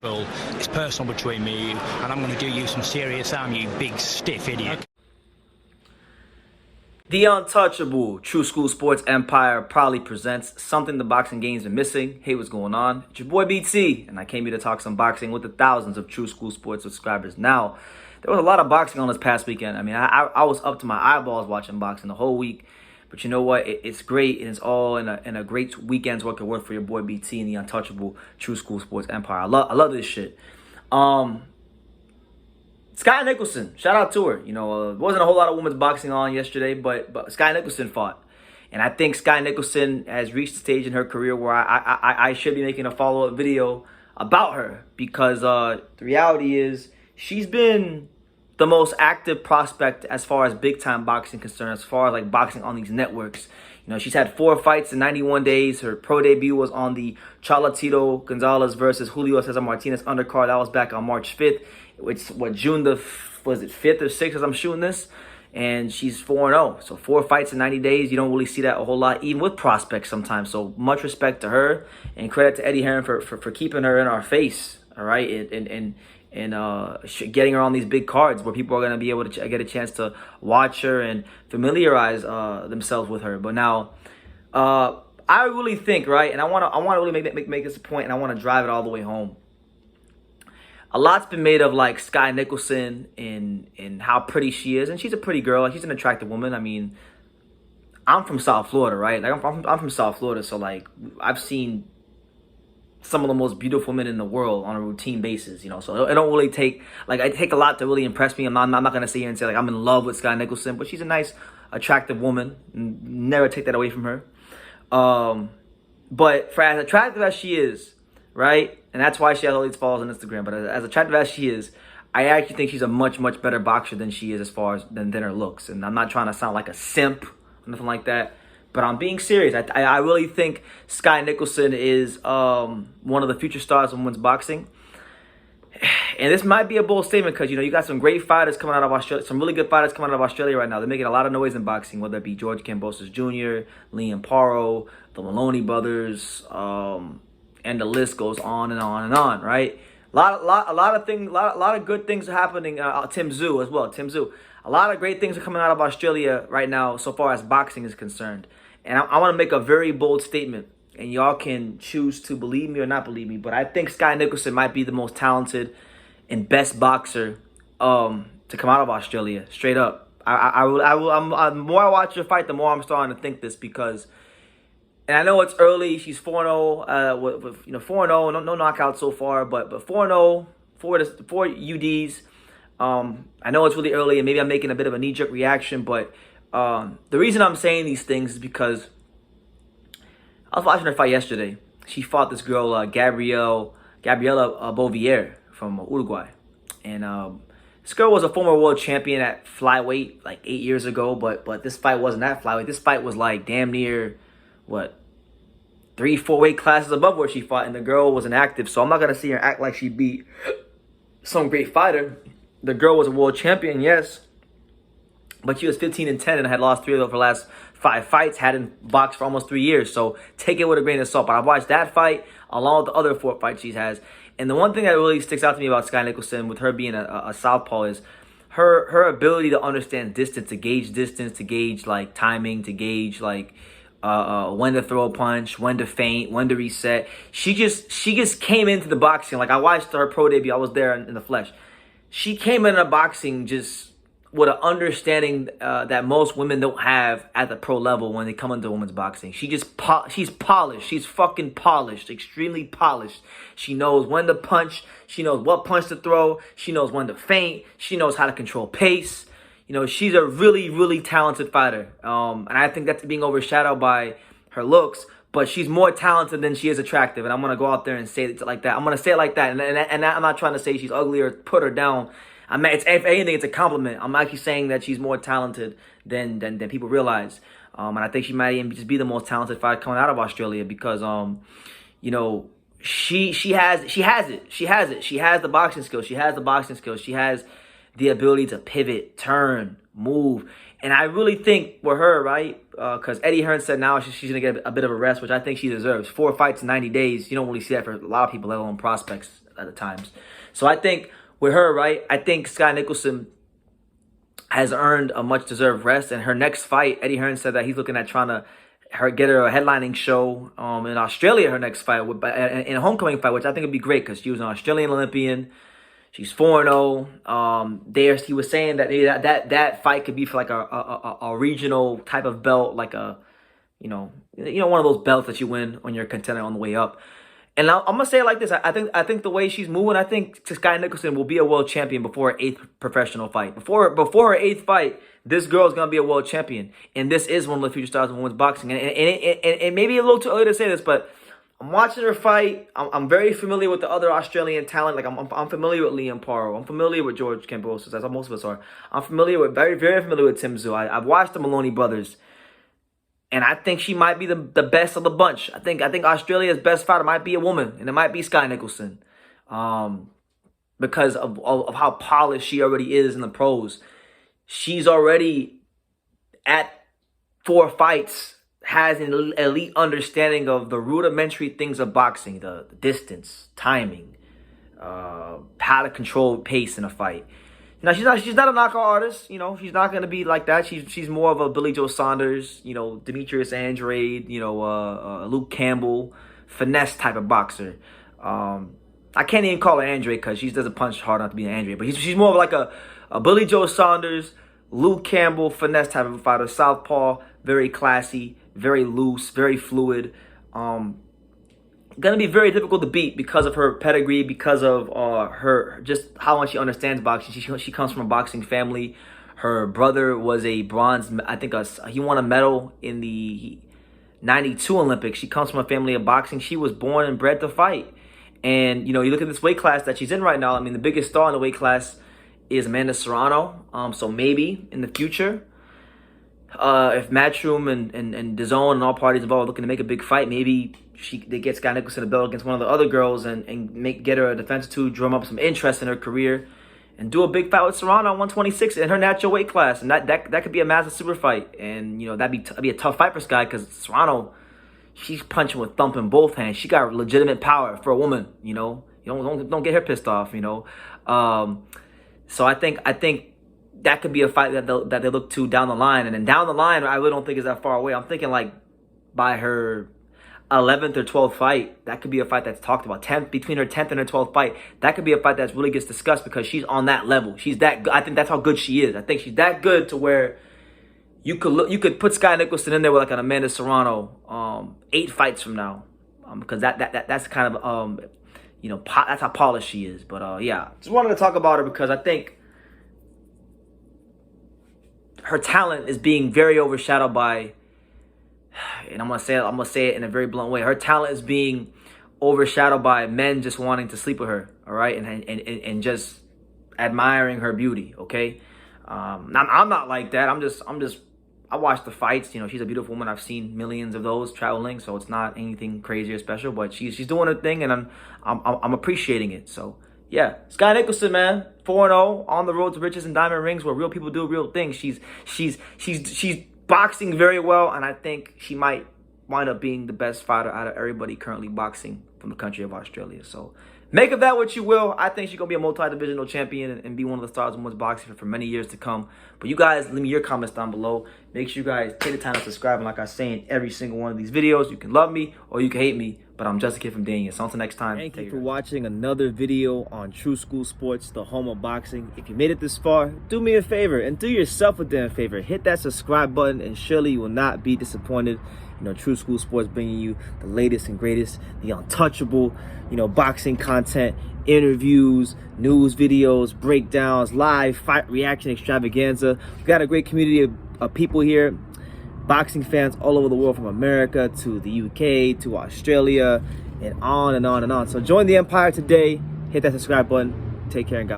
Well, it's personal between me and you, and I'm going to do you some serious harm, you big stiff idiot. The untouchable True School Sports Empire proudly presents something the boxing game's been missing. Hey, what's going on? It's your boy BT, and I came here to talk some boxing with the thousands of True School Sports subscribers. Now, there was a lot of boxing on this past weekend. I mean, I was up to my eyeballs watching boxing the whole week. But you know what? It's great, and it's all in a great weekend's worth of work for your boy BT and the untouchable True School Sports Empire. I love this shit. Skye Nicholson, shout out to her. You know, wasn't a whole lot of women's boxing on yesterday, but Skye Nicholson fought. And I think Skye Nicholson has reached a stage in her career where I should be making a follow-up video about her, because the reality is she's been the most active prospect as far as big-time boxing concerned, as far as like boxing on these networks. You know, she's had 4 fights in 91 days. Her pro debut was on the Charlatito Gonzalez versus Julio Cesar Martinez undercard. That was back on March 5th. Which, June the, was it 5th or 6th as I'm shooting this? And she's 4-0. So 4 fights in 90 days. You don't really see that a whole lot, even with prospects sometimes. So much respect to her, and credit to Eddie Hearn for keeping her in our face, all right? And getting her on these big cards where people are going to be able to get a chance to watch her and familiarize themselves with her. But now, I really think, right, and I want to really make this a point, and I want to drive it all the way home. A lot's been made of like Skye Nicholson and how pretty she is, and she's a pretty girl. She's an attractive woman. I mean, I'm from South Florida, right? Like I'm from South Florida, so like I've seen some of the most beautiful women in the world on a routine basis, you know. So it don't really take a lot to really impress me. I'm not gonna sit here and say like I'm in love with Skye Nicholson, but she's a nice, attractive woman. Never take that away from her. But for as attractive as she is, right, and that's why she has all these followers on Instagram. But as attractive as she is, I actually think she's a much better boxer than she is as far as than her looks. And I'm not trying to sound like a simp or nothing like that, but I'm being serious. I really think Skye Nicholson is one of the future stars of women's boxing. And this might be a bold statement because, you know, you got some great fighters coming out of Australia, some really good fighters coming out of Australia right now. They're making a lot of noise in boxing, whether it be George Kambosos Jr., Liam Paro, the Maloney brothers, and the list goes on and on and on, right? A lot of good things are happening. Tim Tszyu as well. Tim Tszyu. A lot of great things are coming out of Australia right now, so far as boxing is concerned. And I want to make a very bold statement, and y'all can choose to believe me or not believe me. But I think Skye Nicholson might be the most talented and best boxer to come out of Australia. Straight up. The more I watch her fight, the more I'm starting to think this, because. And I know it's early. She's 4-0 with 4-0, no knockouts so far, but 4-0, 4 UDs. I know it's really early, and maybe I'm making a bit of a knee-jerk reaction, but the reason I'm saying these things is because I was watching her fight yesterday. She fought this girl, Gabriela Bouvier from Uruguay, and this girl was a former world champion at flyweight like 8 years ago, but this fight wasn't at flyweight. This fight was like damn near 3-4 weight classes above where she fought, and the girl was inactive. So I'm not gonna see her act like she beat some great fighter. The girl was a world champion, yes, but she was 15-10 and had lost 3 of her last 5 fights. Hadn't boxed for almost 3 years, so take it with a grain of salt. But I've watched that fight along with the other 4 fights she has, and the one thing that really sticks out to me about Skye Nicholson, with her being a southpaw, is her ability to understand distance, to gauge like timing, to gauge like when to throw a punch, when to feint, when to reset. She just came into the boxing. Like, I watched her pro debut. I was there in the flesh. She came into boxing just with an understanding that most women don't have at the pro level when they come into women's boxing. She's polished. She's fucking polished, extremely polished. She knows when to punch. She knows what punch to throw. She knows when to feint. She knows how to control pace. You know, she's a really talented fighter. And I think that's being overshadowed by her looks, but she's more talented than she is attractive. And I'm going to go out there and say it like that. I'm going to say it like that. And I'm not trying to say she's ugly or put her down. I mean, if anything, it's a compliment. I'm actually saying that she's more talented than people realize. And I think she might even just be the most talented fighter coming out of Australia, because, you know, she has it. She has the boxing skills. She has the ability to pivot, turn, move. And I really think with her, right, because Eddie Hearn said now she's going to get a bit of a rest, which I think she deserves. 4 fights in 90 days, you don't really see that for a lot of people, let alone prospects. at the times. So I think with her, right, I think Skye Nicholson has earned a much-deserved rest. And her next fight, Eddie Hearn said that he's looking at trying to get her a headlining show in Australia, her next fight, in a homecoming fight, which I think would be great because she was an Australian Olympian. She's 4-0. He was saying that fight could be for like a regional type of belt, like a, one of those belts that you win when you're a contender on the way up. And I'm gonna say it like this: I think the way she's moving, I think Skye Nicholson will be a world champion before her 8th professional fight. Before her 8th fight, this girl's gonna be a world champion, and this is one of the future stars of women's boxing. And it may be a little too early to say this, but I'm watching her fight. I'm very familiar with the other Australian talent. Like I'm familiar with Liam Paro. I'm familiar with George Kambosos, as most of us are. I'm very familiar with Tim Tszyu. I've watched the Maloney brothers. And I think she might be the best of the bunch. I think Australia's best fighter might be a woman, and it might be Skye Nicholson, because of how polished she already is in the pros. She's already at 4 fights, has an elite understanding of the rudimentary things of boxing, the distance, timing, how to control pace in a fight. Now, she's not a knockout artist, she's not going to be like that. She's more of a Billy Joe Saunders, Demetrius Andrade, Luke Campbell, finesse type of boxer. I can't even call her Andrade because she doesn't punch hard enough to be an Andrade. But she's more of like a Billy Joe Saunders, Luke Campbell, finesse type of fighter. Southpaw, very classy, very loose, very fluid. Gonna be very difficult to beat because of her pedigree, because of her just how much she understands boxing. She comes from a boxing family. Her brother was a bronze, I think he won a medal in the 92 Olympics. She comes from a family of boxing. She was born and bred to fight. And you look at this weight class that she's in right now. I mean, the biggest star in the weight class is Amanda Serrano. So maybe in the future, if Matchroom and DAZN and all parties involved are looking to make a big fight, maybe they get Skye Nicholson a belt against one of the other girls and get her a defense or two, drum up some interest in her career, and do a big fight with Serrano at 126 in her natural weight class. And that could be a massive super fight. And that'd be a tough fight for Skye because Serrano, she's punching with thumping both hands. She got legitimate power for a woman. You don't get her pissed off. So I think that could be a fight that they look to down the line. And then down the line, I really don't think is that far away. I'm thinking like by her 11th or 12th fight, that could be a fight that's talked about. Between her 10th and her 12th fight, that could be a fight that really gets discussed because she's on that level. She's that good. I think that's how good she is. I think she's that good to where you could put Skye Nicholson in there with like an Amanda Serrano 8 fights from now, because that's kind of that's how polished she is. But yeah, just wanted to talk about her because I think her talent is being very overshadowed by, and I'm gonna say it in a very blunt way. Her talent is being overshadowed by men just wanting to sleep with her, all right, and just admiring her beauty. Okay, I'm not like that. I watch the fights. She's a beautiful woman. I've seen millions of those traveling, so it's not anything crazy or special. But she's doing her thing, and I'm appreciating it. So yeah, Skye Nicholson, man, 4-0 on the road to riches and diamond rings, where real people do real things. She's boxing very well, and I think she might wind up being the best fighter out of everybody currently boxing from the country of Australia. So make of that what you will. I think she's going to be a multi-divisional champion and be one of the stars of women's boxing for many years to come. But you guys, leave me your comments down below. Make sure you guys take the time to subscribe. And like I say in every single one of these videos, you can love me or you can hate me, but I'm just a kid from Daniel. So until next time. Thank you for watching another video on True School Sports, the home of boxing. If you made it this far, do me a favor and do yourself a damn favor. Hit that subscribe button and surely you will not be disappointed. True School Sports bringing you the latest and greatest, the untouchable, boxing content, interviews, news videos, breakdowns, live fight reaction extravaganza. We've got a great community of people here, boxing fans all over the world, from America to the UK to Australia and on and on and on. So join the empire today. Hit that subscribe button. Take care and God.